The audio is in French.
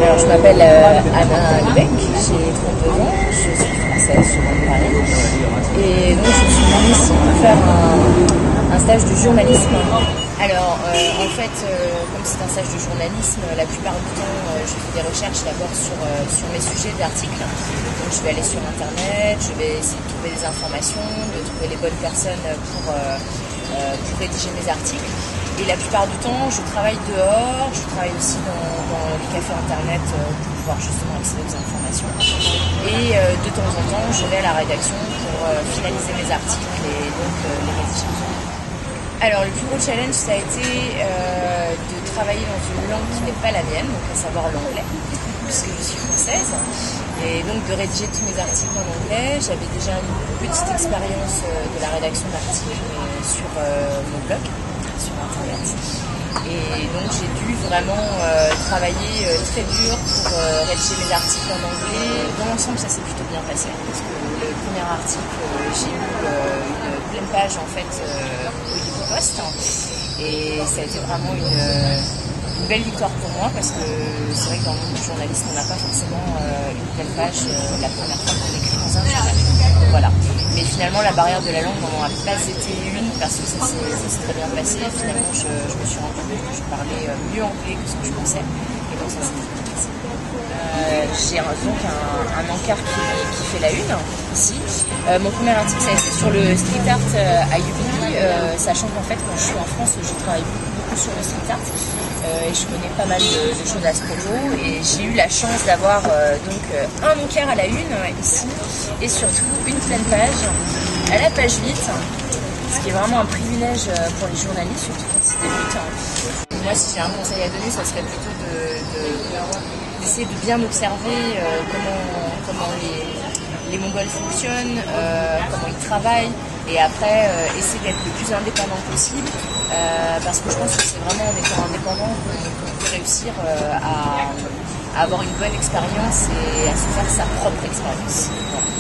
Alors, je m'appelle Anna Lebec, j'ai 32 ans, je suis française, je viens de Paris. Et donc, je suis venue ici pour faire un stage de journalisme. Alors, en fait, comme c'est un stage de journalisme, la plupart du temps, je fais des recherches d'abord sur mes sujets d'articles. Donc, je vais aller sur Internet, je vais essayer de trouver des informations, de trouver les bonnes personnes pour rédiger mes articles. Et la plupart du temps, je travaille dehors, je travaille aussi dans les cafés Internet pour pouvoir justement accéder aux informations. Et de temps en temps, je vais à la rédaction pour finaliser mes articles et donc les rédiger. Alors, le plus gros challenge, ça a été de travailler dans une langue qui n'est pas la mienne, donc à savoir l'anglais, puisque je suis française. Et donc de rédiger tous mes articles en anglais. J'avais déjà une petite expérience de la rédaction d'articles sur mon blog, sur Internet. Et donc j'ai dû vraiment travailler très dur pour rédiger mes articles en anglais. Dans l'ensemble, ça s'est plutôt bien passé, parce que le premier article, j'ai eu une pleine page en fait au Post. Et ça a été vraiment une belle victoire pour moi, parce que c'est vrai que dans le monde du journalisme, on n'a pas forcément une pleine page la première fois qu'on écrit dans un journal. Donc, voilà. Mais finalement, la barrière de la langue n'en a pas été une, parce que ça s'est très bien passé. Finalement, je me suis rendu compte que je parlais mieux anglais que ce que je pensais. Et donc ça s'est très bien passé. J'ai donc un encart qui fait la une ici. Mon premier article, ça a été sur le street art à Yuri, sachant qu'en fait, quand je suis en France, je travaille beaucoup sur le street art. Et je connais pas mal de choses à ce propos, et j'ai eu la chance d'avoir donc un encart à la une ici, et surtout une pleine page à la page 8, ce qui est vraiment un privilège pour les journalistes, surtout quand ils débutent. Moi, si j'ai un conseil à donner, ça serait plutôt d'essayer de bien observer comment les Mongols fonctionnent, comment ils travaillent, et après essayer d'être le plus indépendant possible, parce que je pense que c'est vraiment en étant indépendant qu'on peut réussir à avoir une bonne expérience et à se faire sa propre expérience. Voilà.